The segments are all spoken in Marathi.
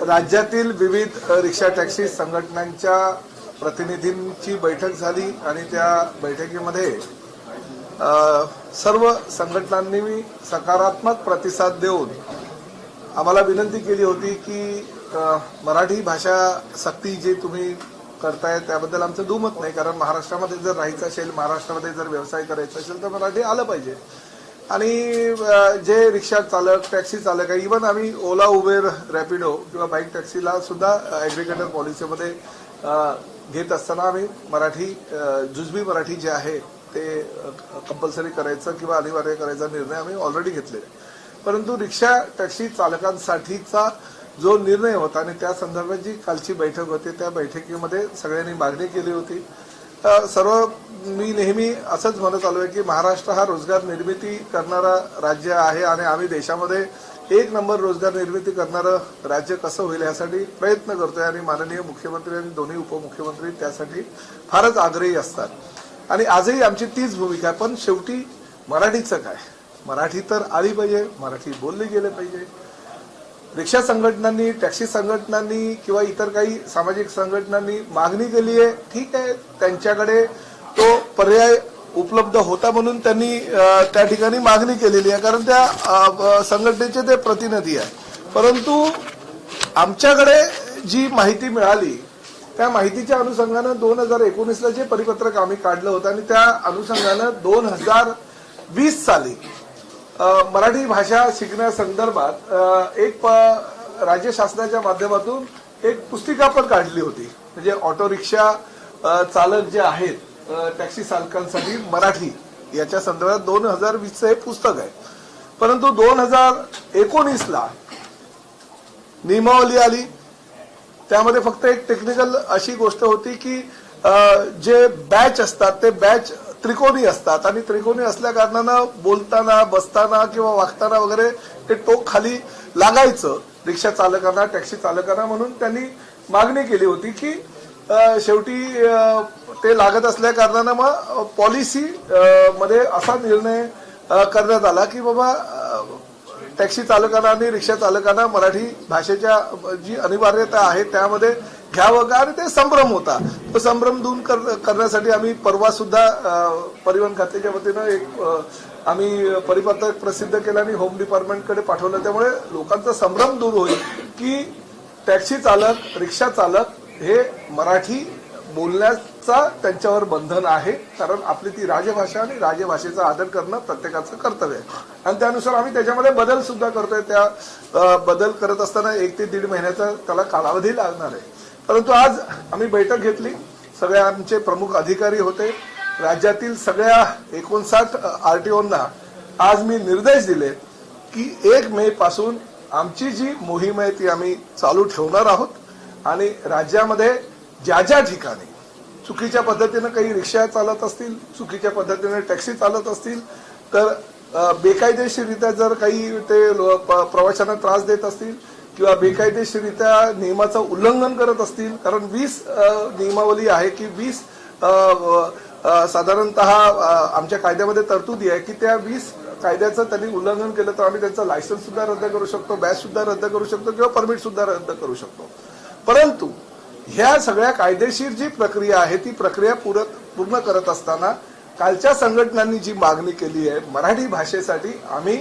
राज्यातील विविध रिक्षा टॅक्सी संघटनांच्या प्रतिनिधींची बैठक झाली आणि त्या बैठकीमध्ये सर्व संघटनांनी सकारात्मक प्रतिसाद देऊन आम्हाला विनंती केली होती की मराठी भाषा सक्ती जे तुम्ही करताय त्याबद्दल आमचं दुमत नाही, कारण महाराष्ट्रामध्ये जर राहायचं असेल, महाराष्ट्रामध्ये जर व्यवसाय करायचा असेल तर मराठी आलं पाहिजे. आणि जे रिक्षा चालक, टॅक्सी चालक आहे, इव्हन आम्ही ओला, उबेर, रॅपिडो किंवा बाईक टॅक्सीला सुद्धा ॲग्रिगेटर पॉलिसीमध्ये घेत असताना आम्ही मराठी, जुजबी मराठी जे आहे ते कंपल्सरी करायचं किंवा अनिवार्य करायचा निर्णय आम्ही ऑलरेडी घेतलेला आहे. परंतु रिक्षा टॅक्सी चालकांसाठीचा जो निर्णय होता आणि त्या संदर्भात जी कालची बैठक होती त्या बैठकीमध्ये सगळ्यांनी मागणी केली होती. मी नेहमी असंच म्हणत आलो आहे की महाराष्ट्र हा रोजगार निर्मिती करणारा राज्य आहे आणि आम्ही देशामध्ये एक नंबर रोजगार निर्मिती करणारं राज्य कसं होईल यासाठी प्रयत्न करतोय आणि माननीय मुख्यमंत्री आणि दोन्ही उपमुख्यमंत्री त्यासाठी फारच आग्रही असतात आणि आजही आमची तीच भूमिका आहे. पण शेवटी मराठीचं काय, मराठी तर आली पाहिजे, मराठी बोलली गेले पाहिजे. रिक्षा संघटनांनी, टॅक्सी संघटनांनी किंवा इतर काही सामाजिक संघटनांनी मागणी केली आहे, ठीक आहे, त्यांच्याकडे तो पर्याय उपलब्ध होता म्हणून त्यांनी त्या ठिकाणी मागणी केलेली आहे, कारण त्या संघटनेचे ते प्रतिनिधी आहे. परंतु आमच्याकडे जी माहिती मिळाली त्या माहितीच्या अनुषंगानं 2019ला जे परिपत्रक आम्ही काढलं होतं आणि त्या अनुषंगानं 2020 साली मराठी भाषा शिकण्यासंदर्भात एक राज्य शासनाच्या माध्यमातून एक पुस्तिका पण काढली होती. म्हणजे ऑटो रिक्षा चालक जे आहेत, टॅक्सी चालकांसाठी मराठी याच्या संदर्भात 2020चं हे पुस्तक आहे. परंतु 2019ला नियमावली आली. त्यामध्ये फक्त एक टेक्निकल अशी गोष्ट होती की जे बॅच असतात ते बॅच त्रिकोणी असतात आणि त्रिकोणी असल्या कारणानं बोलताना, बसताना किंवा वागताना वगैरे ते टोक खाली लागायचं रिक्षा चालकांना, टॅक्सी चालकांना. म्हणून त्यांनी मागणी केली होती की शेवटी ते लागत असल्या कारणानं मग पॉलिसी मध्ये असा निर्णय करण्यात आला की बाबा टॅक्सी चालकांना आणि रिक्षा चालकांना मराठी भाषेच्या जी अनिवार्यता आहे त्यामध्ये घ्यावं का, आणि ते संभ्रम होता. तो संभ्रम दूर करण्यासाठी आम्ही परवा सुद्धा परिवहन खात्याच्या वतीनं एक आम्ही परिपत्रक प्रसिद्ध केलं आणि होम डिपार्टमेंटकडे पाठवलं. त्यामुळे लोकांचा संभ्रम दूर होईल की टॅक्सी चालक, रिक्षा चालक हे मराठी बोलण्याचा त्यांच्यावर बंधन आहे, कारण आपली ती राजभाषा आणि राजभाषेचा आदर करणं प्रत्येकाचं कर्तव्य आहे. आणि त्यानुसार आम्ही त्याच्यामध्ये बदल सुद्धा करतोय. त्या बदल करत असताना 1 ते 1.5 महिन्याचा त्याला कालावधी लागणार आहे. परंतु आज आम्ही बैठक घेतली, सगळे आमचे प्रमुख अधिकारी होते, राज्यातील सगळ्या 59 आरटीओंना आज मी निर्देश दिले की 1 मे पासून आमची जी मोहीम आहे ती आम्ही चालू ठेवणार आहोत आणि राज्यामध्ये ज्या ज्या ठिकाणी चुकीच्या पद्धतीनं काही रिक्षा चालत असतील, चुकीच्या पद्धतीने टॅक्सी चालत असतील, तर बेकायदेशीररित्या जर काही ते प्रवाशांना त्रास देत असतील किंवा बेकायदेशीररित्या नियमाचं उल्लंघन करत असतील, कारण 20 नियमावली आहे की 20 साधारणतः आमच्या कायद्यामध्ये तरतुदी आहे की त्या 20 कायद्याचं त्यांनी उल्लंघन केलं तर आम्ही त्यांचं लायसन्स सुद्धा रद्द करू शकतो, बॅच सुद्धा रद्द करू शकतो किंवा परमिट सुद्धा रद्द करू शकतो. परंतु ह्या सगळ्या कायदेशीर जी प्रक्रिया आहे ती प्रक्रिया पूर्ण करत असताना कालच्या संघटनांनी जी मागणी केली आहे मराठी भाषेसाठी आम्ही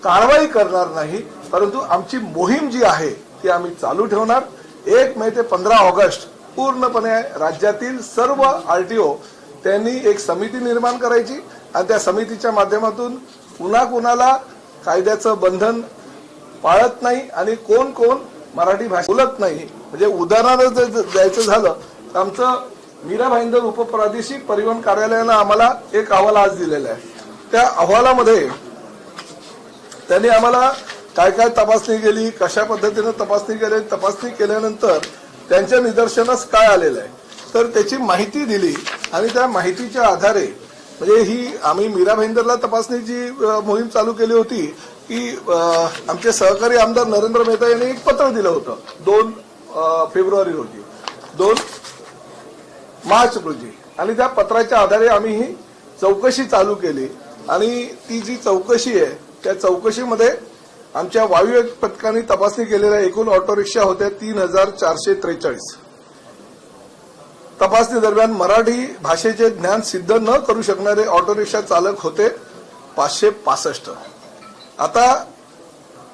कारवाई करणार नाही, परंतु आमची मोहीम जी आहे ती आम्ही चालू ठेवणार. 1 मे ते 15 ऑगस्ट पूर्णपणे राज्यातील सर्व आरटीओ त्यांनी एक समिती निर्माण करायची आणि त्या समितीच्या माध्यमातून पुन्हा कुणाला कायद्याचं बंधन पाळत नाही आणि कोण कोण मराठी भाषा बोलत नाही. म्हणजे उदाहरण जर द्यायचं झालं तर आमचं मीरा भाईंदर उपप्रादेशिक परिवहन कार्यालयानं आम्हाला एक अहवाल आज दिलेला आहे. त्या अहवालामध्ये त्यांनी आम्हाला काय काय तपासणी केली, कशा पद्धतीनं तपासणी केली, तपासणी केल्यानंतर त्यांच्या निदर्शनास काय आलेलं आहे तर त्याची माहिती दिली आणि त्या माहितीच्या आधारे म्हणजे ही आम्ही मीरा भाईंदरला तपासणीची मोहीम चालू केली होती की आमचे सहकारी आमदार नरेंद्र मेहता यांनी एक पत्र दिलं होतं 2 फेब्रुवारी रोजी, 2 मार्च रोजी, आणि त्या पत्राच्या आधारे आम्ही ही चौकशी चालू केली आणि ती जी चौकशी आहे त्या चौकशीमध्ये आमच्या वायू पथकाने तपासणी केलेल्या एकूण ऑटो रिक्षा होत्या 3443. तपासणी दरम्यान मराठी भाषेचे ज्ञान सिद्ध न करू शकणारे ऑटो रिक्षा चालक होते 565. आता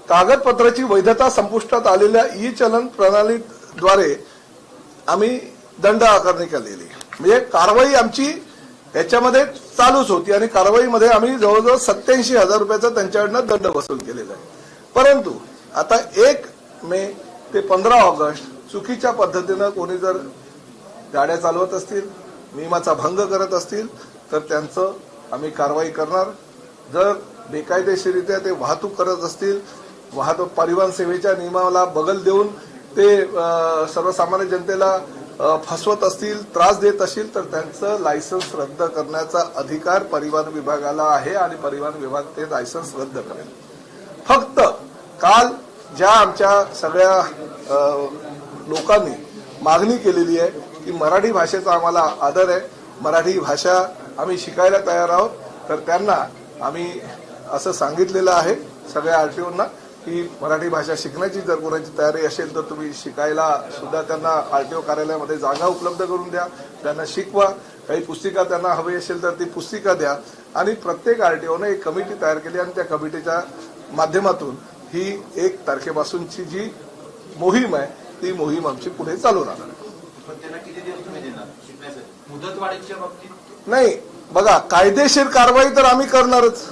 कागदपत्राची वैधता संपुष्टात आलेल्या ई चलन प्रणालीद्वारे आम्ही दंड आकारणी केलेली, म्हणजे कारवाई आमची याच्यामध्ये चालूच होती आणि कारवाईमध्ये आम्ही जवळजवळ 87,000 रुपयाचा त्यांच्याकडनं दंड वसूल केलेला आहे. परंतु आता 1 मे ते 15 ऑगस्ट चुकीच्या पद्धतीनं कोणी जर गाड्या चालवत असतील, नियमाचा भंग करत असतील तर त्यांचं आम्ही कारवाई करणार. जर बेकायदेशीरित्या ते वाहतूक करत असतील, वाहतूक परिवहन सेवेच्या नियमाला बगल देऊन ते सर्वसामान्य जनतेला फसवत असतील, त्रास देत असतील तर त्यांचं लायसन्स रद्द करण्याचा अधिकार परिवहन विभागाला आहे आणि परिवहन विभाग ते लायसन्स रद्द करेल. फक्त काल ज्या आमच्या सगळ्या लोकांनी मागणी केलेली आहे की मराठी भाषेचा आम्हाला आदर आहे, मराठी भाषा आम्ही शिकायला तयार आहोत, तर त्यांना आम्ही असं सांगितलेलं आहे सगळ्या आरटीओंना की मराठी भाषा शिकण्याची जर कोणाची तयारी असेल तर तुम्ही शिकायला सुद्धा त्यांना आरटीओ कार्यालयामध्ये जागा उपलब्ध करून द्या, त्यांना शिकवा. काही पुस्तिका त्यांना हवी असेल तर ती पुस्तिका द्या आणि प्रत्येक आरटीओने एक कमिटी तयार केली आणि त्या कमिटीच्या माध्यमातून ही 1 तारखेपासूनची जी मोहीम आहे ती मोहीम आमची पुढे चालू राहणार आहे. मुदतवाढीच्या बाबतीत नाही, बघा कायदेशीर कारवाई तर आम्ही करणारच.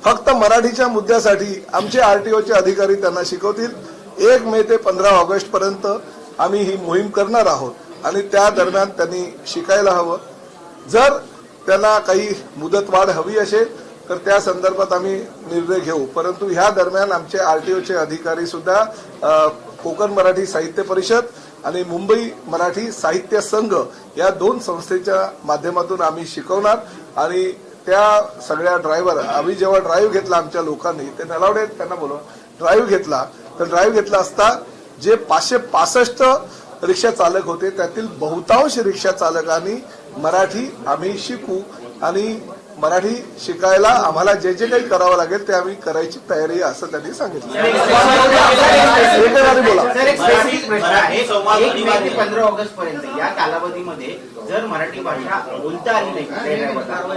फक्त मराठीच्या मुद्द्यासाठी आमचे आरटीओचे अधिकारी त्यांना शिकवतील. 1 मे ते 15 ऑगस्ट पर्यंत आम्ही ही मोहीम करणार आहोत आणि त्या दरम्यान त्यांनी शिकायला हवं. जर त्यांना काही मुदतवाढ हवी असेल तर त्या संदर्भात आम्ही निर्णय घेऊ. परंतु ह्या दरम्यान आमचे आरटीओचे अधिकारी सुद्धा कोकण मराठी साहित्य परिषद आणि मुंबई मराठी साहित्य संघ या 2 संस्थेच्या माध्यमातून आम्ही शिकवणार आणि त्या सगळ्या ड्रायव्हर आम्ही जेव्हा ड्राईव्ह घेतला आमच्या लोकांनी ते नलावडे त्यांना बोलवा ड्राईव्ह घेतला तर ड्राईव्ह घेतला असता जे 565 रिक्षा चालक होते त्यातील बहुतांश रिक्षा चालकांनी मराठी आम्ही शिकू आणि मराठी शिकायला आम्हाला जे जे काही करावं लागेल ते आम्ही करायची तयारी असं त्यांनी सांगितलं. बोला. 15 ऑगस्ट पर्यंत या कालावधीमध्ये जर मराठी भाषा बोलता आली नाही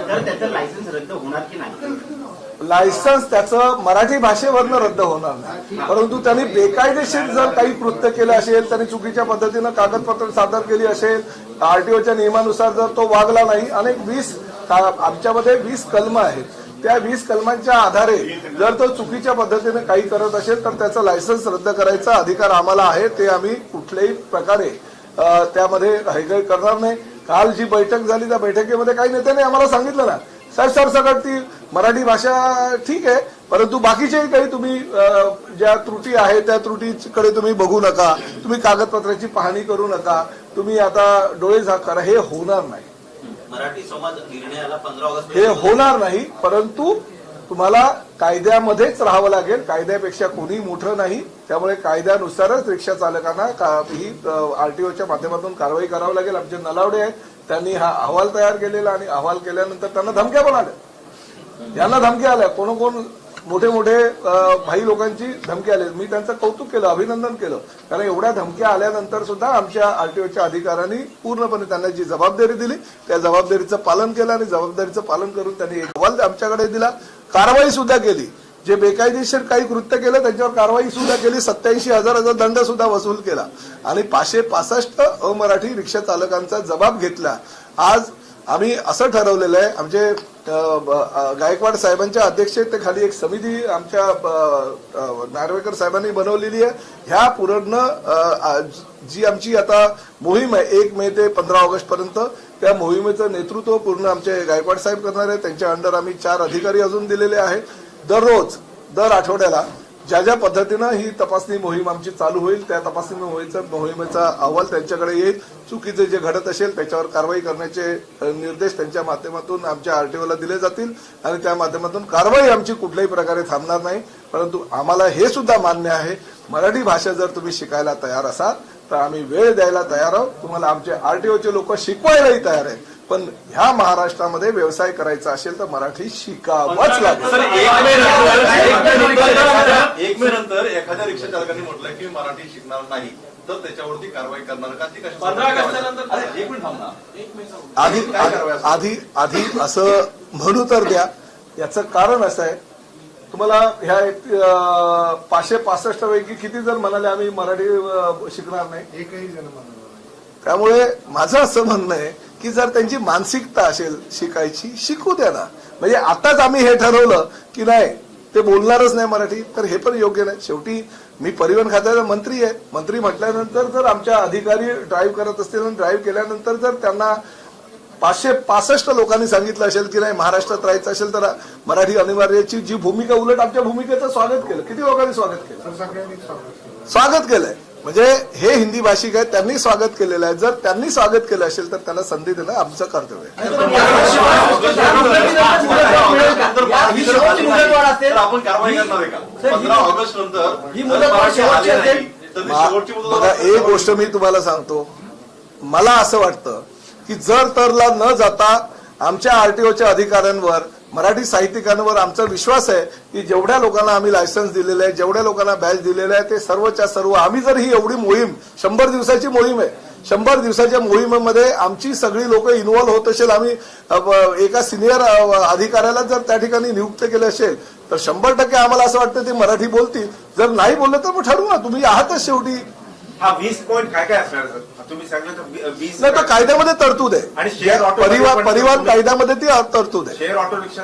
तर त्याचं लायसन्स रद्द होणार की नाही? लायसन्स त्याचं मराठी भाषेवरनं रद्द होणार नाही, परंतु त्यांनी बेकायदेशीर जर काही कृत्य केलं असेल, त्यांनी चुकीच्या पद्धतीनं कागदपत्र सादर केली असेल, आरटीओच्या नियमानुसार जर तो वागला नाही, अनेक 20 आमच्यामध्ये 20 कलम आहेत, त्या 20 कलमांच्या आधारे जर तो चुकीच्या पद्धतीने काही करत असेल तर त्याचं लायसन्स रद्द करायचा अधिकार आम्हाला आहे. ते आम्ही कुठल्याही प्रकारे त्यामध्ये हयगय करणार नाही. काल जी बैठक झाली त्या बैठकीमध्ये काही नेत्यांनी आम्हाला सांगितलं ना सरसकट ती मराठी भाषा ठीक आहे, परंतु बाकीचेही काही तुम्ही ज्या त्रुटी आहेत त्या त्रुटीकडे तुम्ही बघू नका, तुम्ही कागदपत्राची पाहणी करू नका, तुम्ही आता डोळे झाक करा. हे होणार नाही. मराठी समाज निर्णयाला 15 ऑगस्ट हे होणार नाही, परंतु तुम्हाला कायद्यामध्येच राहावं लागेल. कायद्यापेक्षा कोणी मोठं नाही, त्यामुळे कायद्यानुसारच रिक्षा चालकांना ही आरटीओच्या माध्यमातून कारवाई करावी लागेल. आमचे नलावडे आहेत, त्यांनी हा अहवाल तयार केलेला आणि अहवाल केल्यानंतर त्यांना धमक्या पण आल्या. यांना धमक्या आल्या, कोण मोठे मोठे भाई लोकांची धमकी आली. मी त्यांचं कौतुक केलं, अभिनंदन केलं, कारण एवढ्या धमक्या आल्यानंतर सुद्धा आमच्या आरटीओच्या अधिकाऱ्यांनी पूर्णपणे त्यांना जी जबाबदारी दिली त्या जबाबदारीचं पालन केलं आणि जबाबदारीचं पालन करून त्यांनी एक अहवाल आमच्याकडे दिला, कारवाई सुद्धा केली. जे बेकायदेशीर काही कृत्य केलं त्यांच्यावर कारवाई सुद्धा केली, 87,000 दंड सुद्धा वसूल केला आणि 565 अमराठी रिक्षा चालकांचा जबाब घेतला. आज आम्ही असं ठरवलेलं आहे, आमचे गायकवाड साहेबांच्या अध्यक्षतेखाली एक समिती आमच्या नार्वेकर साहेबांनी बनवलेली आहे. ह्या पूर्ण जी आमची आता मोहीम आहे 1 मे ते 15 ऑगस्ट पर्यंत, त्या मोहिमेचं नेतृत्व पूर्ण आमचे गायकवाड साहेब करणार आहे. त्यांच्या अंडर आम्ही 4 अधिकारी अजून दिलेले आहेत. दररोज दर आठवड्याला ज्या ज्या पद्धतीनं ही तपासणी मोहीम आमची चालू होईल त्या तपासणी मोहिमेचा अहवाल त्यांच्याकडे येईल. चुकीचे जे घडत असेल त्याच्यावर कारवाई करण्याचे निर्देश त्यांच्या माध्यमातून आमच्या आरटीओला दिले जातील आणि त्या माध्यमातून कारवाई आमची कुठल्याही प्रकारे थांबणार नाही. परंतु आम्हाला हे सुद्धा मान्य आहे, मराठी भाषा जर तुम्ही शिकायला तयार असाल तर आम्ही वेळ द्यायला तयार आहोत. तुम्हाला आमचे आरटीओचे लोक शिकवायलाही तयार आहेत, पण ह्या महाराष्ट्रामध्ये व्यवसाय करायचा असेल तर मराठी शिकावंच लागेल. सर, एक मे नंतर एखाद्या रिक्षा चालकांनी म्हटलं की मराठी शिकणार नाही तर त्याच्यावरती कारवाई करणार का? ती कशा 15 ऑगस्टनंतर एक मिनिट थांबणार. आधी असं म्हणू तर द्या. याचं कारण असं आहे, तुम्हाला ह्या 565 पैकी किती जण म्हणाले आम्ही मराठी शिकणार नाही? एकही जण म्हणाला. त्यामुळे माझं असं म्हणणं आहे की जर त्यांची मानसिकता असेल शिकायची, शिकू द्या ना. म्हणजे आताच आम्ही हे ठरवलं की नाही ते बोलणारच नाही मराठी, तर हे पण योग्य नाही. शेवटी मी परिवहन खात्याचा मंत्री आहे. मंत्री म्हटल्यानंतर जर आमच्या अधिकारी ड्राईव्ह करत असतील आणि ड्राईव्ह केल्यानंतर जर त्यांना 565 लोकांनी सांगितलं असेल की नाही महाराष्ट्रात राहायचं असेल तर मराठी अनिवार्याची जी भूमिका, उलट आमच्या भूमिकेचं स्वागत केलं. किती लोकांनी स्वागत केलं? सगळ्यांनी स्वागत केलंय. म्हणजे हे हिंदी भाषिक आहेत, त्यांनी स्वागत केलेलं आहे. जर त्यांनी स्वागत केलं असेल तर त्याला संधी देणं आमचं कर्तव्य आहे. तर आपण कारवाई करणार आहे का? 15 ऑगस्ट नंतर बघा, एक गोष्ट मी तुम्हाला सांगतो. मला असं वाटतं की जर तरला न जाता आमच्या आरटीओच्या अधिकाऱ्यांवर, मराठी साहित्यिकांवर आमचा विश्वास आहे की जेवढ्या लोकांना आम्ही लायसन्स दिलेलं आहे, जेवढ्या लोकांना बॅच दिलेलं आहे, ते सर्वच्या सर्व आम्ही जर ही एवढी मोहीम 100 दिवसाची मोहीम आहे, 100 दिवसाच्या मोहिमेमध्ये आमची सगळी लोक इन्व्हॉल्व्ह होत असेल, आम्ही एका सिनियर अधिकाऱ्याला जर त्या ठिकाणी नियुक्त केले असेल तर 100% आम्हाला असं वाटतं ते मराठी बोलतील. जर नाही बोललं तर मग ठरवू ना, तुम्ही आहातच शेवटी. हा 20 पॉईंट काय काय असणार सर? तुम्ही सांगितलं तर 20 नाही तर कायद्यामध्ये तरतूद आहे. आणि शेअर ऑटो परिवहन कायद्यामध्ये ती तरतूद आहे. शेअर ऑटो रिक्षा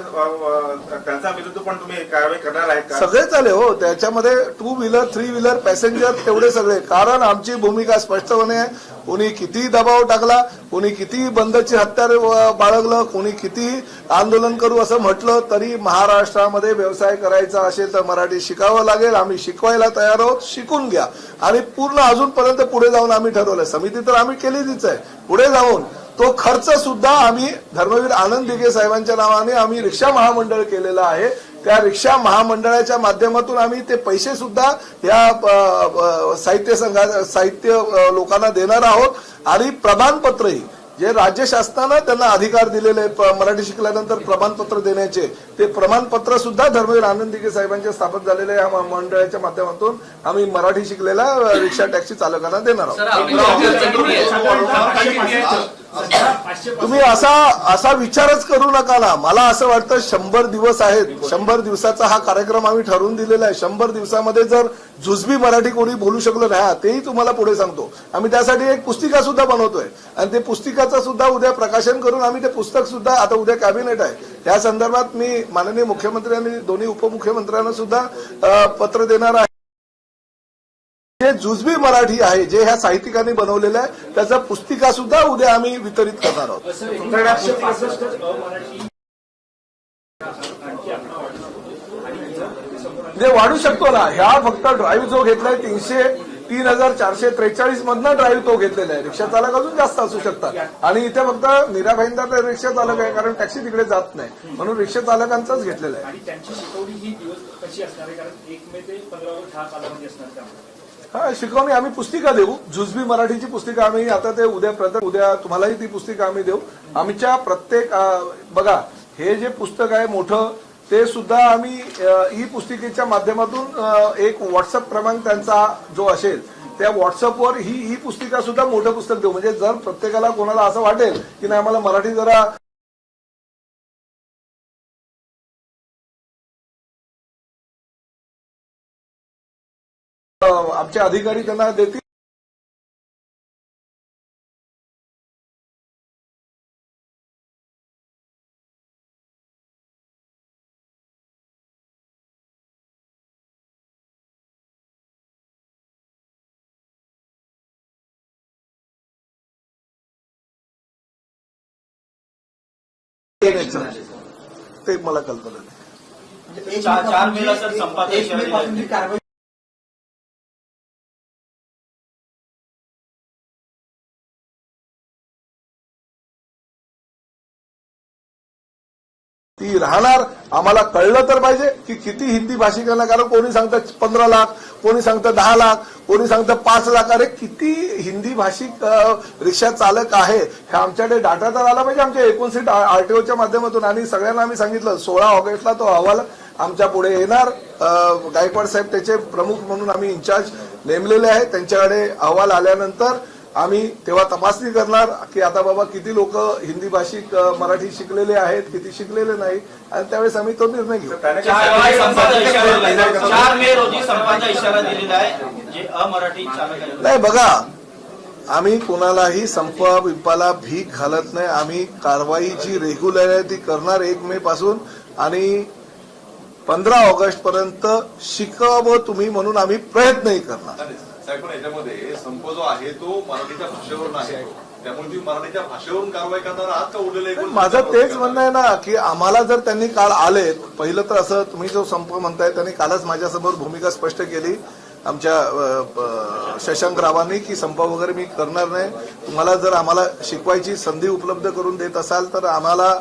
त्यांच्या विरुद्ध पण तुम्ही कारवाई करणार आहे का? सगळे चाले हो, त्याच्यामध्ये 2 व्हीलर 3 व्हीलर पॅसेंजर तेवढे सगळे. कारण आमची भूमिका स्पष्टपणे आहे. कोणी किती दबाव टाकला, कोणी किती बंदची हत्यार बाळगलं, कोणी किती आंदोलन करू असं म्हटलं तरी महाराष्ट्रामध्ये व्यवसाय करायचा असेल तर मराठी शिकावं लागेल. आम्ही शिकवायला तयार आहोत. शिकून घ्या. आणि पूर्ण अजूनपर्यंत पुढे जाऊन आम्ही ठरवलं, समिती तर आम्ही केलीच आहे, पुढे जाऊन तो खर्च सुद्धा आम्ही धर्मवीर आनंद दिघे साहेबांच्या नावाने आम्ही रिक्षा महामंडळ केलेलं आहे. त्या रिक्षा महामंडळाच्या माध्यमातून आम्ही ते पैसे सुद्धा या साहित्य लोकांना देणार आहोत. आणि प्रमाणपत्रही जे राज्य शासनानं त्यांना अधिकार दिलेले मराठी शिकल्यानंतर प्रमाणपत्र देण्याचे, ते प्रमाणपत्र सुद्धा धर्मवीर आनंद दिघे साहेबांच्या स्थापन झालेल्या या मंडळाच्या माध्यमातून आम्ही मराठी शिकलेल्या रिक्षा टॅक्सी चालकांना देणार आहोत. तुम्ही असा विचारच करू नका ना. मला असं वाटतं 100 दिवस आहेत, 100 दिवसाचा हा कार्यक्रम आम्ही ठरवून दिलेला आहे. 100 दिवसामध्ये जर जुजबी मराठी कोणी बोलू शकलं नाही, तेही तुम्हाला पुढे सांगतो. आम्ही त्यासाठी एक पुस्तिका सुद्धा बनवतोय आणि ते पुस्तिकाचं सुद्धा उद्या प्रकाशन करून आम्ही ते पुस्तक सुद्धा, आता उद्या कॅबिनेट आहे, त्या संदर्भात मी माननीय मुख्यमंत्री आणि दोन्ही उपमुख्यमंत्र्यांना सुद्धा पत्र देणार आहे. जे जुजबी मराठी आहे, जे ह्या साहित्यिकांनी बनवलेलं आहे, त्याचा पुस्तिका सुद्धा उद्या आम्ही वितरित करणार आहोत. म्हणजे वाढू शकतो ना. ह्या फक्त ड्राईव्ह जो घेतलाय 3,443 मधनं ड्राईव्ह तो घेतलेला आहे. रिक्षा चालक अजून जास्त असू शकतात. आणि इथे फक्त मीरा भाईंदर रिक्षा चालक आहे, कारण टॅक्सी तिकडे जात नाही, म्हणून रिक्षा चालकांचाच घेतलेला आहे. आणि त्यांची शिकवणी ही दिवस कशी असणार आहे? कारण 1 मे ते 15 ऑगस्ट हा कालावधी असणार त्यामुळे. हा, शिकवणी आम्ही पुस्तिका देऊ. जुजबी मराठीची पुस्तिका आम्ही आता ते उद्या तुम्हालाही ती पुस्तिका आम्ही देऊ. आमच्या प्रत्येक बघा, हे जे पुस्तक आहे मोठं, ते सुद्धा आम्ही ई पुस्तिकेच्या माध्यमातून एक व्हॉट्सअप क्रमांक त्यांचा जो असेल त्या व्हॉट्सअपवर ही ई पुस्तिका सुद्धा मोठं पुस्तक देऊ. म्हणजे जर प्रत्येकाला कोणाला असं वाटेल की नाही आम्हाला मराठी जरा आमचे अधिकारी त्यांना देतील. ते मला कल्पना नाही. 4 मेला सर संपादक ती राहणार. आम्हाला कळलं तर पाहिजे की किती हिंदी भाषिकांना, कारण कोणी सांगतं 15 लाख, कोणी सांगतं 10 लाख, कोणी सांगतं 5 लाख. अरे किती हिंदी भाषिक रिक्षा चालक आहे हे आमच्याकडे डाटा तर आला पाहिजे आमच्या 29 आरटीओच्या माध्यमातून. आणि सगळ्यांना आम्ही सांगितलं 16 ऑगस्टला तो अहवाल आमच्या पुढे येणार. गायकवाड साहेब त्याचे प्रमुख म्हणून आम्ही इन्चार्ज नेमलेले आहे. त्यांच्याकडे अहवाल आल्यानंतर आम्ही तेव्हा तपासणी करणार की आता बाबा किती लोक हिंदी भाषिक मराठी शिकलेले आहेत, किती शिकलेले नाही, आणि त्यावेळेस आम्ही तो निर्णय घेऊ. 4 मे रोजी संपाचा इशारा दिलेला आहे जे अमराठी चालक आहेत. नाही बघा, आम्ही कोणालाही संप विपाला भीक घालत नाही. आम्ही कारवाईची रेग्युलर आहे ती करणार 1 मे पासून, आणि 15 ऑगस्ट पर्यंत शिकावं तुम्ही म्हणून आम्ही प्रयत्नही करणार. साहेब पण याच्यामध्ये संप जो आहे तो मराठीच्या भाषेवरून आहे, त्यामुळे तुम्ही मराठीच्या भाषेवरून कारवाई करणार आहात का उरलेलं? माझं तेच म्हणणं आहे ना की आम्हाला जर त्यांनी काल आलेत, पहिलं तर असं तुम्ही जो संप म्हणताय त्यांनी कालच माझ्यासमोर भूमिका स्पष्ट केली आमच्या शशांक रावांनी की संप वगैरे मी करणार नाही. तुम्हाला जर आम्हाला शिकवायची संधी उपलब्ध करून देत असाल तर आम्हाला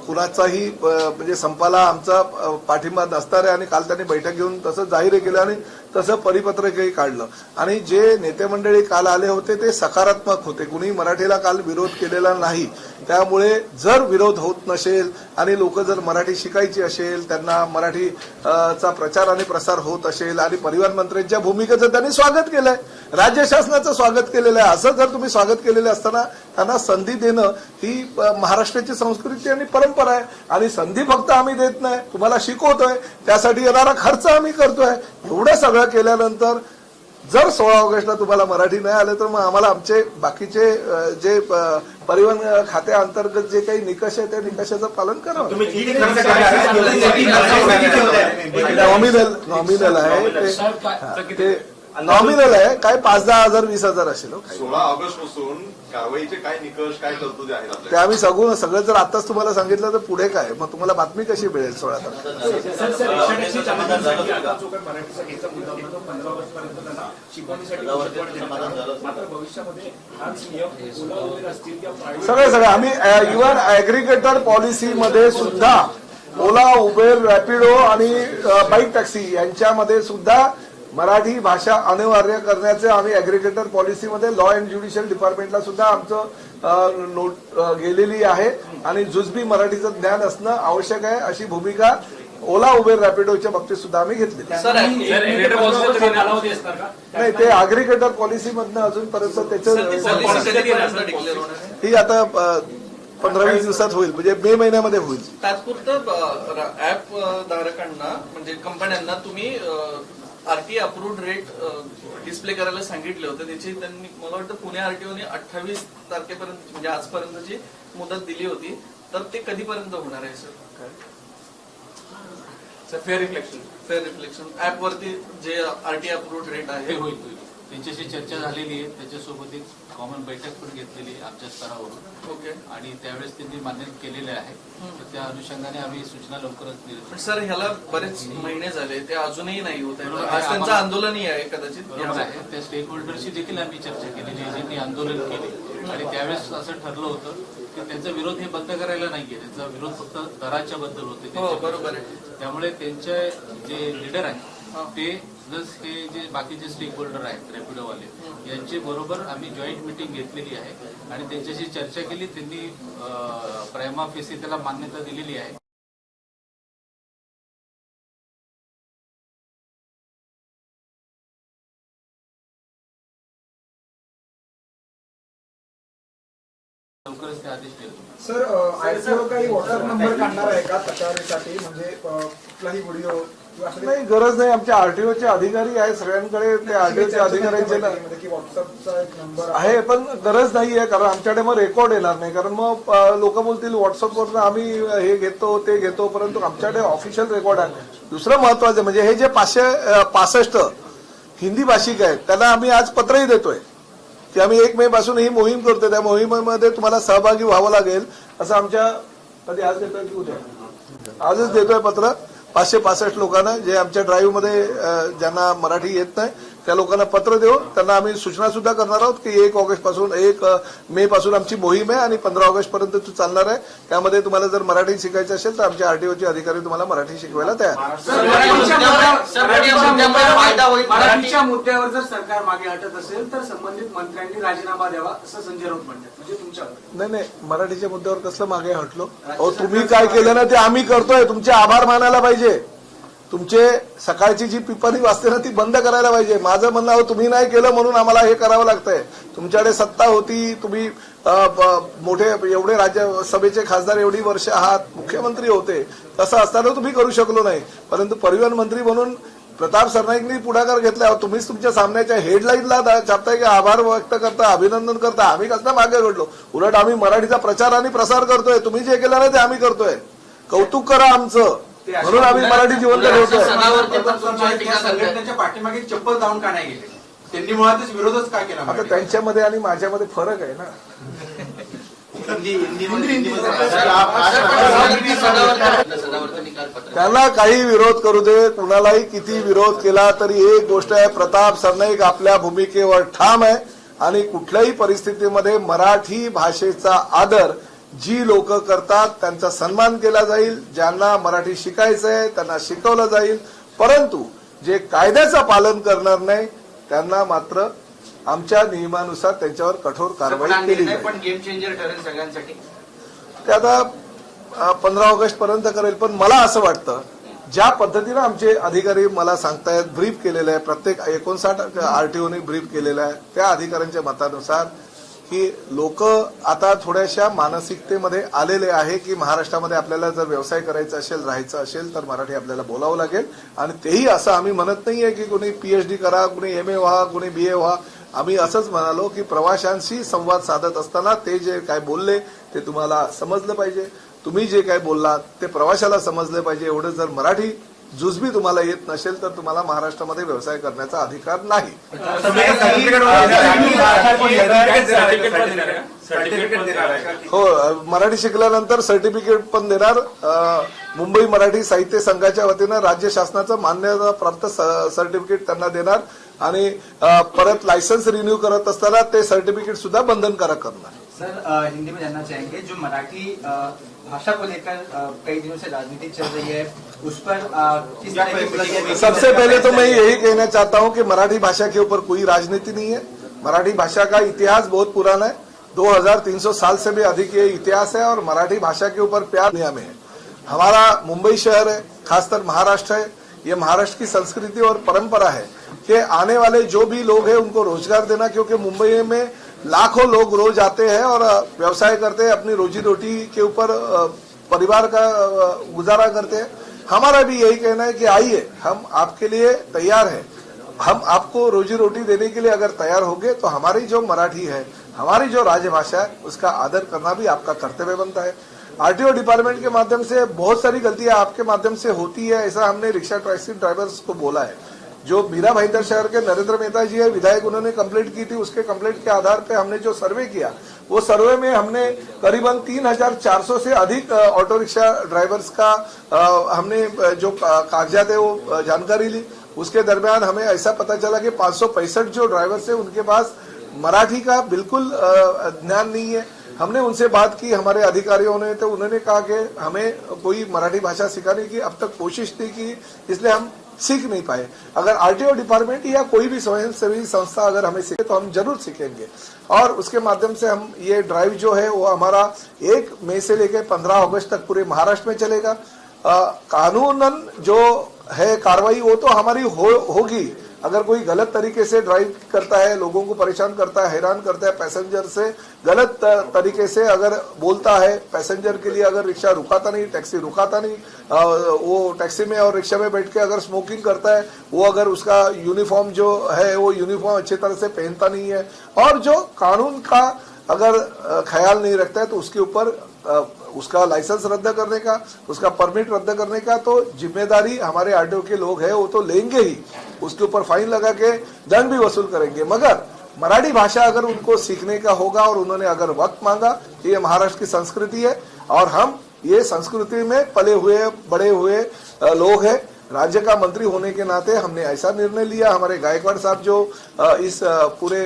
कुणाचाही म्हणजे संपाला आमचा पाठिंबा नसणार आहे. आणि काल त्यांनी बैठक घेऊन तसं जाहीर केलं आणि तसं परिपत्रकही काढलं. आणि जे नेते मंडळी काल आले होते ते सकारात्मक होते, कुणी मराठीला काल विरोध केलेला नाही. त्यामुळे जर विरोध होत नसेल आणि लोक जर मराठी शिकायची असेल, त्यांना मराठीचा प्रचार आणि प्रसार होत असेल, आणि परिवहन मंत्र्यांच्या भूमिकेचं त्यांनी स्वागत केलंय, राज्य शासनाचं स्वागत केलेलं आहे. असं जर तुम्ही स्वागत केलेलं असताना त्यांना संधी देणं ही महाराष्ट्राची संस्कृती आणि परंपरा आहे. आणि संधी फक्त आम्ही देत नाही, तुम्हाला शिकवतोय, त्यासाठी येणारा खर्च आम्ही करतोय. एवढं सगळं केल्यानंतर जर 16 ऑगस्टला तुम्हाला मराठी नाही आलं तर मग आम्हाला आमचे बाकीचे जे परिवहन खात्याअंतर्गत जे काही निकष आहे त्या निकषाचं पालन करावं. नॉमिनल आहे ते नॉमिनल आहे, काय 5-10 हजार 20,000 असेल. 16 ऑगस्ट पासून कारवाईचे काय निकष, काय तरतुदी आहेत ते आम्ही सगळं जर आताच तुम्हाला सांगितलं तर पुढे काय, मग तुम्हाला बातमी कशी मिळेल 16 तारखेला? मराठीचा घ्यायचा मुद्दा होता तो 15 ऑगस्टपर्यंत त्यांना शिकवणीसाठी मात्र भविष्यामध्ये हाच नियम ओला वगैरे असतील किंवा प्रायव्हेट सगळे आम्ही इव्हन ऍग्रिगेटर पॉलिसीमध्ये सुद्धा ओला, उबेर, रॅपिडो आणि बाईक टॅक्सी यांच्यामध्ये सुद्धा मराठी भाषा अनिवार्य करण्याचे आम्ही ऍग्रिगेटर पॉलिसीमध्ये लॉ अँड ज्युडिशियल डिपार्टमेंटला सुद्धा आमचं नोट गेलेली आहे. आणि जुजबी मराठीचं ज्ञान असणं आवश्यक आहे अशी भूमिका ओला, उबेर, रॅपिडोच्या बाबतीत सुद्धा आम्ही घेतली. नाही, ते ऍग्रिगेटर पॉलिसीमधनं अजूनपर्यंत त्याचं ही आता 15-20 दिवसात होईल, म्हणजे मे महिन्यामध्ये होईल. तात्पुरतं ऍप धारकांना म्हणजे कंपन्यांना तुम्ही आरटीए अप्रूव्ड रेट डिस्प्ले करायला सांगितले होते. त्याची त्यांनी मला वाटतं पुणे आरटीओने 28 तारखेपर्यंत म्हणजे आजपर्यंतची मुदत दिली होती. तर ते कधीपर्यंत होणार आहे सर? फेअर रिफ्लेक्शन ऍप वरती जे आरटीए अप्रूव्ड रेट आहे होईल. त्यांच्याशी चर्चा झालेली आहे, त्याच्यासोबत एक कॉमन बैठक पण घेतलेली आहे आमच्या स्तरावरून. ओके. आणि त्यावेळेस त्यांनी मान्य केलेले आहे. तर त्या अनुषंगाने आम्ही सूचना लवकरच दिली. पण सर ह्याला बरेच महिने झाले, ते अजूनही नाही होत आहे. आज त्यांचं आंदोलनही आहे कदाचित. बरोबर आहे, त्या स्टेक होल्डरशी देखील आम्ही चर्चा केलेली आहे, ज्यांनी आंदोलन केले. आणि त्यावेळेस असं ठरलं होतं की त्यांचा विरोध हे बंद करायला नाहीये, त्यांचा विरोध फक्त दराच्या बद्दल होते. हो बरोबर आहे. त्यामुळे त्यांचे जे लीडर आहेत ते प्लस हे जे बाकीचे स्टेक होल्डर आहेत रॅपिडोवाले यांचे बरोबर आम्ही जॉईंट मिटिंग घेतलेली आहे आणि त्यांच्याशी चर्चा केली. त्यांनी प्रायमा फेसी त्याला मान्यता दिलेली आहे. लवकरच ते आदेश देतो. सर, आयसीओ काही व्हॉट्सअप नंबर काढणार आहे का तक्रारीसाठी, म्हणजे कुठलाही व्हिडिओ? नाही, गरज नाही. आमच्या आरटीओचे अधिकारी आहे, सगळ्यांकडे ते आरटीओचे अधिकाऱ्यांचे व्हॉट्सअपचा एक नंबर आहे, पण गरज नाहीये. कारण आमच्याकडे मग रेकॉर्ड येणार नाही. कारण मग लोक बोलतील व्हॉट्सअपवरनं आम्ही हे घेतो ते घेतो, परंतु आमच्याकडे ऑफिशियल रेकॉर्ड आहे. दुसरं महत्वाचं म्हणजे हे जे 565 हिंदी भाषिक आहेत त्यांना आम्ही आज पत्रही देतोय की आम्ही 1 मे पासून ही मोहीम करतोय. त्या मोहिमेमध्ये तुम्हाला सहभागी व्हावं लागेल असं आमच्या कधी आज देतोय की उद्या आजच देतोय पत्र 565 लोकांना, जे आमच्या ड्राईव्हमध्ये ज्यांना मराठी येत नाही त्या लोकांना पत्र देऊ, त्यांना आम्ही सूचना सुद्धा करणार आहोत की 1 मे पासून आमची मोहीम आहे आणि 15 ऑगस्ट पर्यंत ती चालणार आहे. त्यामध्ये तुम्हाला जर मराठी शिकायचं असेल तर आमचे आरटीओचे अधिकारी तुम्हाला मराठी शिकवायला तयार मराठीच्या मुद्द्यावर जर सरकार मागे हटत असेल तर संबंधित मंत्र्यांनी राजीनामा द्यावा असं संजय राऊत म्हणतात. म्हणजे तुमच्यावर नाही, मराठीच्या मुद्द्यावर कसलं मागे हटलो? अहो, तुम्ही काय केलं ना ते आम्ही करतोय. तुमचे आभार मानायला पाहिजे. तुमचे सकाळची जी पिपाणी वाजते ना ती बंद करायला पाहिजे. माझं म्हणणं अहो तुम्ही नाही केलं म्हणून आम्हाला हे करावं लागतंय. तुमच्याकडे सत्ता होती, तुम्ही मोठे एवढे राज्यसभेचे खासदार एवढी वर्ष आहात, मुख्यमंत्री होते, तसं असताना तुम्ही करू शकलो नाही. परंतु परिवहन मंत्री म्हणून प्रताप सरनाईकनी पुढाकार घेतला. तुम्हीच तुमच्या सामन्याच्या हेडलाईनला छापताय की आभार व्यक्त करता, अभिनंदन करता. आम्ही कसं मागे घडलो? उलट आम्ही मराठीचा प्रचार आणि प्रसार करतोय. तुम्ही जे केलं ना ते आम्ही करतोय. कौतुक करा आमचं, म्हणून आम्ही मराठी जिवंत ठेवतोय. संघटनेच्या पाठीमागे चप्पल जाऊन का नाही गेले? त्यांनी मुळातच विरोधच का केला? आता त्यांच्यामध्ये आणि माझ्यामध्ये फरक आहे ना. त्यांना काही विरोध करू दे, कुणालाही किती विरोध केला तरी एक गोष्ट आहे, प्रताप सरनाईक आपल्या भूमिकेवर ठाम आहे आणि कुठल्याही परिस्थितीमध्ये मराठी भाषेचा आदर जी लोक करतात त्यांचा सन्मान केला जाईल. ज्यांना मराठी शिकायचंय त्यांना शिकवलं जाईल. परंतु जे कायद्याचं पालन करणार नाही त्यांना मात्र आमच्या नियमानुसार त्यांच्यावर कठोर कारवाई केली जाईल. पण गेम चेंजर ठरेल सगळ्यांसाठी. ते आता 15 ऑगस्ट पर्यंत करेल. पण मला असं वाटतं ज्या पद्धतीनं आमचे अधिकारी मला सांगतायत, ब्रीफ केलेलं आहे, प्रत्येक 59 आरटीओने ब्रीफ केलेलं आहे, त्या अधिकाऱ्यांच्या मतानुसार की लोक आता थोड्याशा मानसिकतेमध्ये आलेले आहे की महाराष्ट्रामध्ये आपल्याला जर व्यवसाय करायचा असेल, राहायचं असेल तर मराठी आपल्याला बोलावं लागेल. आणि तेही असं आम्ही म्हणत नाहीये की कोणी PhD करा, कोणी MA व्हा, कोणी BA व्हा. आम्ही असंच म्हणालो की प्रवाशांशी संवाद साधत असताना ते जे काय बोलले ते तुम्हाला समजलं पाहिजे. तुम्ही जे काय बोललात ते प्रवाशाला समजलं पाहिजे. एवढं जर मराठी जुजबी तुम्हाला येत नसेल तर तुम्हाला महाराष्ट्रामध्ये व्यवसाय करण्याचा अधिकार नाही. हो, मराठी शिकल्यानंतर सर्टिफिकेट पण देणार. मुंबई मराठी साहित्य संघाच्या वतीनं राज्य शासनाचं मान्यता प्राप्त सर्टिफिकेट त्यांना देणार आणि परत लायसन्स रिन्यू करत असताना ते सर्टिफिकेट सुद्धा बंधनकारक करणार. सर, हिंदी में जानना चाहेंगे जो मराठी भाषा को लेकर कई दिनों से राजनीति चल रही है, उस पर किस तरह की? सबसे पहले तो मैं यही कहना चाहता हूं कि मराठी भाषा के ऊपर कोई राजनीति नहीं है. मराठी भाषा का इतिहास बहुत पुराना है. 2300 साल से भी अधिक ये इतिहास है और मराठी भाषा के ऊपर प्यार दुनिया में है. हमारा मुंबई शहर है, खासकर महाराष्ट्र है. ये महाराष्ट्र की संस्कृति और परंपरा है कि आने वाले जो भी लोग हैं उनको रोजगार देना, क्योंकि मुंबई में लाखों लोग रोज आते हैं और व्यवसाय करते हैं, अपनी रोजी रोटी के ऊपर परिवार का गुजारा करते हैं. हमारा भी यही कहना है कि आइए, हम आपके लिए तैयार हैं. हम आपको रोजी रोटी देने के लिए अगर तैयार होंगे तो हमारी जो मराठी है, हमारी जो राजभाषा है, उसका आदर करना भी आपका कर्तव्य बनता है. आरटीओ डिपार्टमेंट के माध्यम से बहुत सारी गलतियां आपके माध्यम से होती है, ऐसा हमने रिक्शा टैक्सी ड्राइवर्स को बोला है. जो मीरा भाईंदर शहर के नरेंद्र मेहता जी है, विधायक, उन्होंने कंप्लेंट की थी. उसके कंप्लेंट के आधार पे हमने जो सर्वे किया, वो सर्वे में हमने करीबन 3400 से अधिक ऑटो रिक्शा ड्राइवर्स का हमने जो कागजात है वो जानकारी ली. उसके दरमियान हमें ऐसा पता चला कि 565 जो ड्राइवर्स है उनके पास मराठी का बिल्कुल ज्ञान नहीं है. हमने उनसे बात की, हमारे अधिकारियों ने, तो उन्होंने कहा कि हमें कोई मराठी भाषा सिखाने की अब तक कोशिश नहीं की, इसलिए हम सीख नहीं पाए. अगर आरटीओ डिपार्टमेंट या कोई भी स्वयंसेवी संस्था अगर हमें सीखे तो हम जरूर सीखेंगे. और उसके माध्यम से हम ये ड्राइव जो है वो हमारा 1 मई से लेकर 15 अगस्त तक पूरे महाराष्ट्र में चलेगा. कानूनन जो है कार्रवाई वो तो हमारी होगी. अगर कोई गलत तरीके से ड्राइव करता है, लोगों को परेशान करता है, हैरान करता है, पैसेंजर से गलत तरीके से अगर बोलता है, पैसेंजर के लिए अगर रिक्शा रुकाता नहीं, टैक्सी रुकाता नहीं, वो टैक्सी में और रिक्शा में बैठ के अगर स्मोकिंग करता है, वो अगर उसका यूनिफॉर्म जो है वो यूनिफॉर्म अच्छी तरह से पहनता नहीं है और जो कानून का अगर ख्याल नहीं रखता है तो उसके ऊपर उसका लाइसेंस रद्द करने का, उसका परमिट रद्द करने का तो जिम्मेदारी हमारे आरटीओ के लोग हैं, वो तो लेंगे ही. उसके ऊपर फाइन लगा के दंड भी वसूल करेंगे. मगर मराठी भाषा अगर उनको सीखने का होगा और उन्होंने अगर वक्त मांगा, ये महाराष्ट्र की संस्कृति है और हम ये संस्कृति में पले हुए बड़े हुए लोग हैं. राज्य का मंत्री होने के नाते हमने ऐसा निर्णय लिया। हमारे गायकवाड़ साहब जो इस पूरे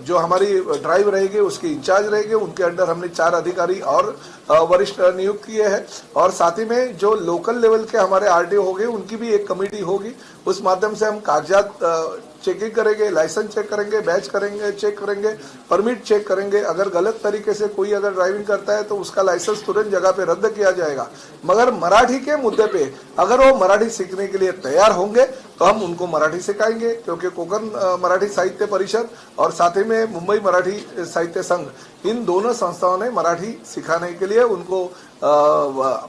जो हमारी ड्राइव रहेगी उसके इंचार्ज रहेंगे, उनके अंडर हमने 4 अधिकारी और वरिष्ठ नियुक्त किए हैं। और साथ ही में जो लोकल लेवल के हमारे आरटीओ होंगे उनकी भी एक कमेटी होगी। उस माध्यम से हम कागजात चेकिंग करेंगे, लाइसेंस चेक करेंगे, बैच करेंगे, चेक करेंगे, परमिट चेक करेंगे। अगर गलत तरीके से कोई अगर ड्राइविंग करता है तो उसका लाइसेंस तुरंत जगह पे रद्द किया जाएगा। मगर मराठी के मुद्दे पे अगर वो मराठी सीखने के लिए तैयार होंगे तो हम उनको मराठी सिखाएंगे, क्योंकि कोकण मराठी साहित्य परिषद और साथ ही में मुंबई मराठी साहित्य संघ, इन दोनों संस्थाओं ने मराठी सिखाने के लिए उनको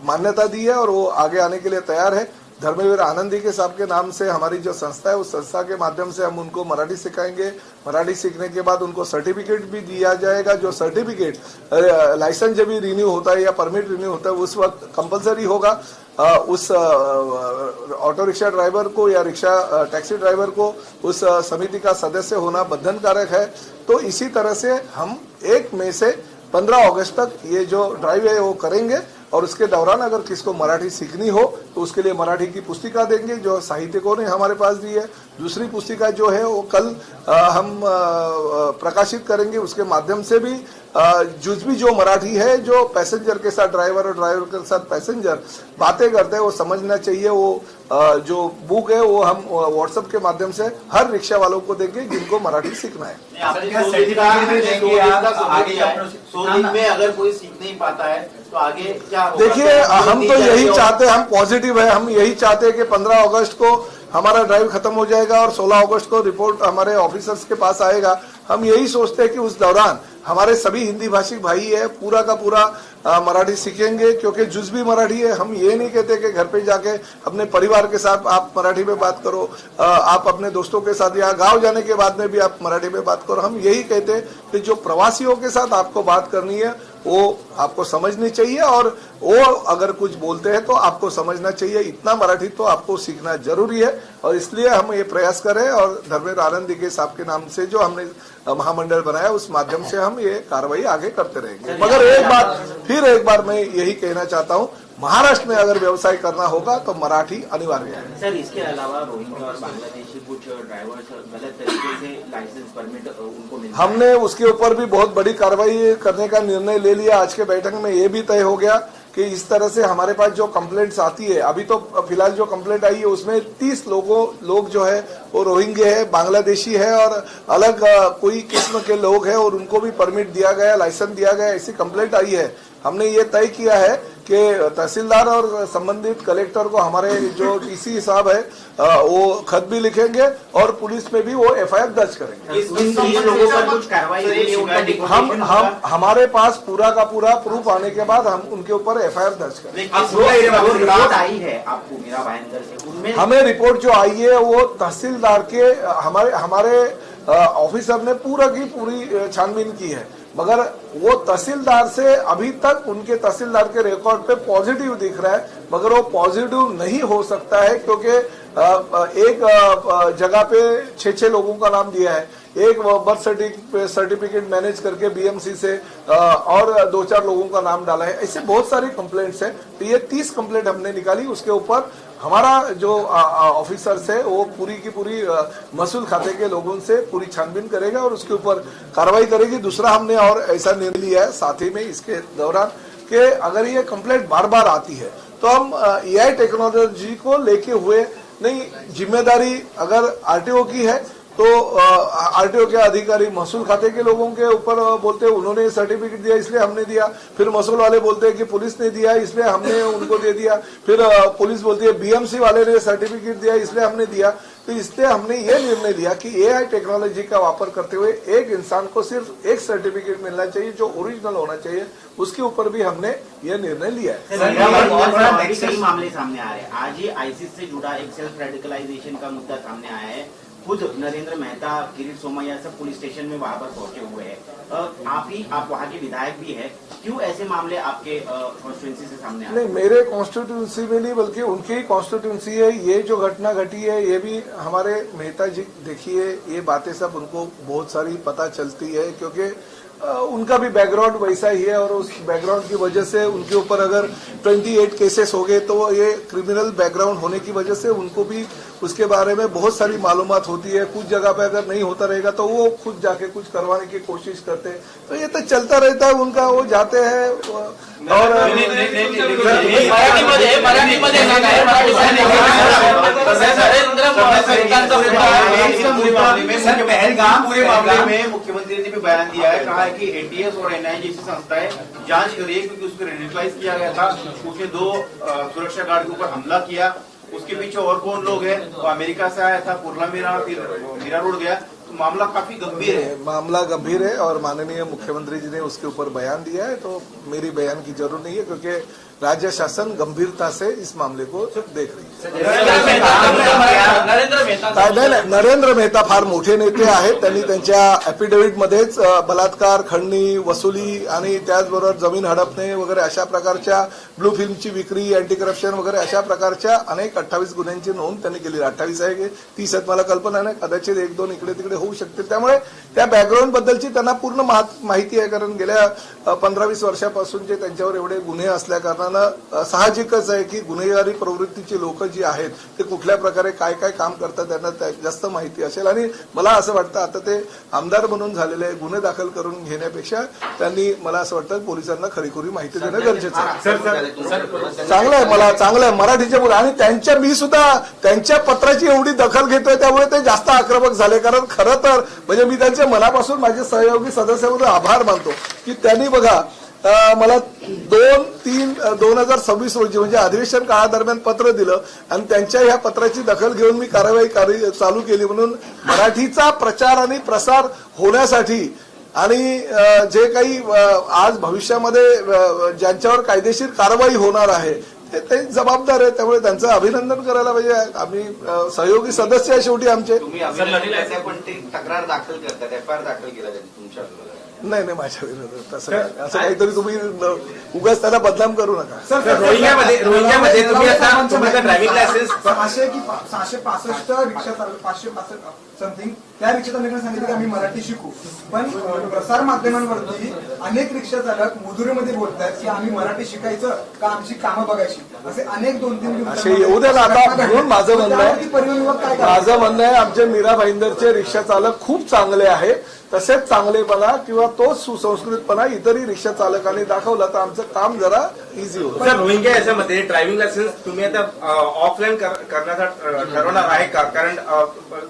मान्यता दी है और वो आगे आने के लिए तैयार है। धर्मवीर आनंदी के साहब के नाम से हमारी जो संस्था है उस संस्था के माध्यम से हम उनको मराठी सिखाएंगे। मराठी सीखने के बाद उनको सर्टिफिकेट भी दिया जाएगा। जो सर्टिफिकेट लाइसेंस जब भी रिन्यू होता है या परमिट रिन्यू होता है उस वक्त कंपलसरी होगा। उस ऑटो रिक्शा ड्राइवर को या रिक्शा टैक्सी ड्राइवर को उस समिति का सदस्य होना बंधनकारक है। तो इसी तरह से हम 1 मई से 15 अगस्त तक ये जो ड्राइव है वो करेंगे। और उसके दौरान अगर किसको मराठी सीखनी हो तो उसके लिए मराठी की पुस्तिका देंगे जो साहित्यिकों ने हमारे पास दी है। दूसरी पुस्तिका जो है वो कल हम प्रकाशित करेंगे। उसके माध्यम से भी जुजबी जो मराठी है, जो पैसेंजर के साथ ड्राइवर और ड्राइवर के साथ पैसेंजर बातें करते हैं वो समझना चाहिए। वो जो बुक है वो हम व्हाट्सएप के माध्यम से हर रिक्शा वालों को देंगे जिनको मराठी सीखना है। 100 दिन में अगर कोई सीख नहीं पाता है तो आगे क्या होगा? देखिए, हम तो यही चाहते हैं, हम पॉजिटिव है, हम यही चाहते हैं कि 15 अगस्त को हमारा ड्राइव खत्म हो जाएगा और 16 अगस्त को रिपोर्ट हमारे ऑफिसर्स के पास आएगा। हम यही सोचते हैं कि उस दौरान हमारे सभी हिंदी भाषी भाई है पूरा का पूरा मराठी सीखेंगे, क्योंकि जुजबी मराठी है। हम ये नहीं कहते कि घर पे जाके अपने परिवार के साथ आप मराठी में बात करो, आप अपने दोस्तों के साथ या गांव जाने के बाद में भी आप मराठी में बात करो। हम यही कहते हैं कि जो प्रवासियों के साथ आपको बात करनी है वो आपको समझनी चाहिए और वो अगर कुछ बोलते हैं तो आपको समझना चाहिए। इतना मराठी तो आपको सीखना जरूरी है और इसलिए हम ये प्रयास करें। और धर्मेंद्र आनंदी के साहब के नाम से जो हमने महामंडल बनाया उस माध्यम से हम ये कार्रवाई आगे करते रहेंगे। मगर एक बार मैं यही कहना चाहता हूँ, महाराष्ट्र में अगर व्यवसाय करना होगा तो मराठी अनिवार्य है। सर, इसके अलावा रोहिंग्या और बांग्लादेशी कुछ ड्राइवर्स गलत तरीके से लाइसेंस परमिट उनको मिलता है। हमने उसके ऊपर भी बहुत बड़ी कार्रवाई करने का निर्णय ले लिया। आज के बैठक में ये भी तय हो गया कि इस तरह से हमारे पास जो कंप्लेंट्स आती है, अभी तो फिलहाल जो कंप्लेंट आई है उसमें 30 लोग जो है वो रोहिंग्या है, बांग्लादेशी है और अलग कोई किस्म के लोग हैं और उनको भी परमिट दिया गया, लाइसेंस दिया गया, ऐसी कंप्लेंट आई है। हमने ये तय किया है कि तहसीलदार और संबंधित कलेक्टर को हमारे जो टीसी साहब है वो खत भी लिखेंगे और पुलिस में भी वो एफआईआर दर्ज करेंगे। इन लोगों पर कुछ कार्रवाई हम हमारे पास पूरा का पूरा प्रूफ आने के बाद हम उनके ऊपर एफआईआर दर्ज करेंगे। रिपोर्ट आई है आपको मेरा भाईंदर से, उनमें हमें रिपोर्ट जो आई है वो तहसीलदार के हमारे ऑफिसर ने पूरा की पूरी छानबीन की है, मगर वो तहसीलदार से अभी तक उनके तहसीलदार के रिकॉर्ड पे पॉजिटिव दिख रहा है, मगर वो पॉजिटिव नहीं हो सकता है क्योंकि एक जगह पे 6 लोगों का नाम दिया है। एक बर्थ सर्टिफिकेट मैनेज करके बीएमसी से और 2-4 लोगों का नाम डाला है। ऐसे बहुत सारी कंप्लेंट्स हैं। तो ये 30 कंप्लेंट हमने निकाली, उसके ऊपर हमारा जो ऑफिसर्स है वो पूरी की पूरी महसूल खाते के लोगों से पूरी छानबीन करेगा और उसके ऊपर कार्रवाई करेगी। दूसरा हमने और ऐसा निर्णय लिया है साथ ही में इसके दौरान कि अगर ये कंप्लेंट बार बार आती है तो हम एआई टेक्नोलॉजी को लेके हुए नहीं, जिम्मेदारी अगर आरटीओ की है तो आरटीओ के अधिकारी महसूल खाते के लोगों के ऊपर बोलते हैं उन्होंने सर्टिफिकेट दिया इसलिए हमने दिया, फिर महसूल वाले बोलते हैं कि पुलिस ने दिया इसलिए हमने उनको दे दिया, फिर पुलिस बोलती है बीएमसी वाले ने सर्टिफिकेट दिया इसलिए हमने दिया। तो इसलिए हमने ये निर्णय लिया कि एआई टेक्नोलॉजी का वापर करते हुए एक इंसान को सिर्फ एक सर्टिफिकेट मिलना चाहिए जो ओरिजिनल होना चाहिए, उसके ऊपर भी हमने ये निर्णय लिया है। कई मामले सामने आ रहे हैं। आज ही आईसिस से जुड़ा एक सेल्फ रेडिकलाइजेशन का मुद्दा सामने आया है। खुद नरेंद्र मेहता, किरीट सोमैया सब पुलिस स्टेशन में वहां पर पहुंचे हुए हैं। आप वहां के विधायक भी हैं, क्यों ऐसे मामले आपके कॉन्स्टिट्यूंसी से सामने आ रहे हैं? नहीं, मेरे कॉन्स्टिट्यूंसी में नहीं बल्कि उनकी ही कॉन्स्टिट्यूंसी है। ये जो घटना घटी है ये भी हमारे मेहता जी, देखिए ये बातें सब उनको बहुत सारी पता चलती है क्योंकि उनका भी बैकग्राउंड वैसा ही है और उस बैकग्राउंड की वजह से उनके ऊपर अगर 28 केसेस हो गए तो ये क्रिमिनल बैकग्राउंड होने की वजह से उनको भी उसके बारे में बहुत सारी मालूमात होती है। कुछ जगह पे अगर नहीं होता रहेगा तो वो खुद जाके कुछ करवाने की कोशिश करते हैं। तो ये तो चलता रहता है उनका, वो जाते हैं और सर पहलगाम पूरे मामले में मुख्यमंत्री ने भी बयान दिया है, कहा है कि एटीएस और एनआईए जैसी संस्थाएं जांच करिए क्योंकि उसको रेडिकलाइज किया गया था। उसने 2 सुरक्षा गार्ड के ऊपर हमला किया, उसके पीछे और कौन लोग हैं? तो अमेरिका से आया था, कुर्ला मीरा, फिर मीरा रोड गया। तो मामला काफी गंभीर है। मामला गंभीर है और माननीय मुख्यमंत्री जी ने उसके ऊपर बयान दिया है, तो मेरी बयान की जरूरत नहीं है क्योंकि राज्य शासन गंभीरता से इस मामले को देख रही है। नरेंद्र मेहता फार मोठे नेते आहेत। त्यांनी त्यांच्या ॲफिडेव्हिटमध्येच बलात्कार, खंडणी, वसुली आणि त्याचबरोबर जमीन हडपणे वगैरे अशा प्रकारच्या ब्लू फिल्मची विक्री, अँटी करप्शन वगैरे अशा प्रकारच्या अनेक 28 गुन्ह्यांची नोंद त्यांनी केली। 28 आहे की 30 आहेत मला कल्पना नाही, कदाचित 1-2 इकडे तिकडे होऊ शकते। त्यामुळे त्या बॅकग्राऊंड बद्दलची त्यांना पूर्ण माहिती आहे, कारण गेल्या 15-20 वर्षापासूनचे त्यांच्यावर एवढे गुन्हे असल्या कारणानं साहजिकच आहे की गुन्हेगारी प्रवृत्तीची लोक जी आहेत ते कुठल्या प्रकारे काय काय काम करतात त्यांना जास्त माहिती असेल। आणि मला असं वाटतं आता ते आमदार म्हणून झालेले गुन्हे दाखल करून घेण्यापेक्षा त्यांनी मला असं वाटतं पोलिसांना खरीखुरी माहिती देणं गरजेचं आहे। चांगलं आहे, मला चांगलं आहे मराठीचे मुलं आणि त्यांच्या मी सुद्धा त्यांच्या पत्राची एवढी दखल घेतोय त्यामुळे ते जास्त आक्रमक झाले। कारण खरं तर म्हणजे मी त्यांच्या मनापासून माझे सहयोगी सदस्याबद्दल आभार मानतो की त्यांनी बघा मला 2-3-2026 रोजी म्हणजे अधिवेशन काळादरम्यान पत्र दिलं आणि त्यांच्या ह्या पत्राची दखल घेऊन मी कारवाई चालू केली। म्हणून मराठीचा प्रचार आणि प्रसार होण्यासाठी आणि जे काही आज भविष्यामध्ये ज्यांच्यावर कायदेशीर कारवाई होणार आहे ते जबाबदार आहे, त्यामुळे त्यांचं अभिनंदन करायला पाहिजे। आम्ही सहयोगी सदस्य आहे शेवटी आमचे। पण ते तक्रार दाखल करतात, एफआयआर दाखल केला त्यांनी तुमच्या नाही माझ्या विरोधात असं काहीतरी तुम्ही उगाच त्याला बदनाम करू नका। सर रोहिंग्यामध्ये तुम्ही आता तुमचं ड्रायव्हिंग लायसन्स 665 रिक्षा चालक 565 समथिंग त्या रिक्षा चालकांनी सांगितलं की आम्ही मराठी शिकू, पण प्रसार माध्यमांवरती अनेक रिक्षा चालक मधुरेमध्ये बोलतात की आम्ही मराठी शिकायचं का आमची कामं बघायची, असे अनेक 2-3 असे येऊ द्या ना आता। म्हणून माझं म्हणणं आहे आमचे मीरा भाईंदरचे रिक्षा चालक खूप चांगले आहे, तसेच चांगलेपणा किंवा तोच सुसंस्कृतपणा इतरही रिक्षा चालकांनी दाखवला तर आमचं काम जरा इझी होतं। सर रोहिंग्या याच्यामध्ये ड्रायव्हिंग लायसन्स तुम्ही आता ऑफलाईन करण्याचा ठरवणार आहे का? कारण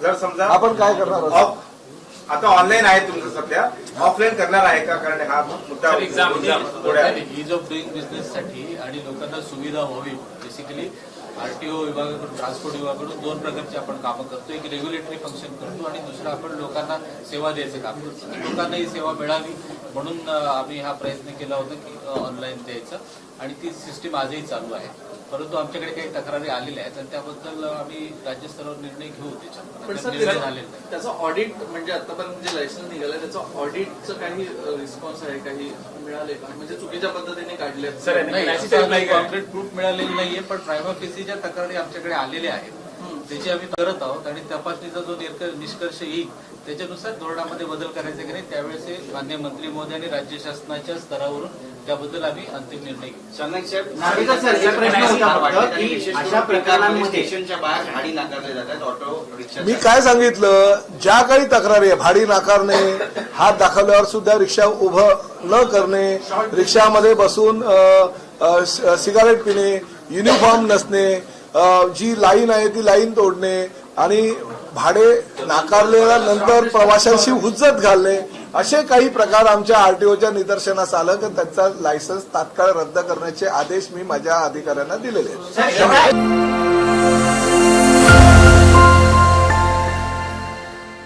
जर समजा आपण काय करणार आहोत? आता ऑनलाईन आहे तुमचं सध्या, ऑफलाईन करणार आहे का? कारण हा मुद्दा इज ऑफ डुईंग बिझनेस साठी आणि लोकांना सुविधा व्हावी बेसिकली आरटीओ विभागाकडून, ट्रान्सपोर्ट विभागाकडून 2 प्रकारचे आपण कामं करतो। एक रेग्युलेटरी फंक्शन करतो आणि दुसरं आपण लोकांना सेवा द्यायचं काम करतो। लोकांना ही सेवा मिळावी म्हणून आम्ही हा प्रयत्न केला होता की ऑनलाईन द्यायचं आणि ती सिस्टीम आजही चालू आहे। परंतु आमच्याकडे काही तक्रारी आलेल्या आहेत आणि त्याबद्दल आम्ही राज्यस्तरावर निर्णय घेऊ त्याच्यावर। त्याचं ऑडिट म्हणजे आतापर्यंत जे लायसन्स निघालं त्याचं ऑडिटचं काही रिस्पॉन्स आहे, काही मिळाले का? म्हणजे चुकीच्या पद्धतीने काढले कॉन्क्रीट प्रूफ मिळालेलं नाहीये, पण प्रायमा फेसीच्या तक्रारी आमच्याकडे आलेल्या आहेत, त्याची आम्ही करत आहोत आणि तपासणीचा जो निष्कर्ष येईल त्याच्यानुसार धोरणामध्ये बदल करायचे की नाही त्यावेळेस मान्य मंत्री महोदय आणि राज्य शासनाच्या स्तरावरून त्याबद्दल आम्ही अंतिम निर्णय घेऊ। अशा प्रकरणांमध्ये स्टेशनच्या बाहेर भाडी नाकारले जातात ऑटो रिक्षा। मी काय सांगितलं, ज्या काही तक्रारी आहे भाडी नाकारणे, हात दाखवल्यावर सुद्धा रिक्षा उभं न करणे, रिक्षामध्ये बसून सिगारेट पिणे, युनिफॉर्म नसणे, जी लाईन आहे ती लाईन तोडणे आणि भाडे नाकारल्यानंतर प्रवाशांशी हुज्जत घालणे, असे काही प्रकार आमच्या आरटीओच्या निदर्शनास आलं की त्यांचा लायसन्स तात्काळ रद्द करण्याचे आदेश मी माझ्या अधिकाऱ्यांना दिलेले आहेत।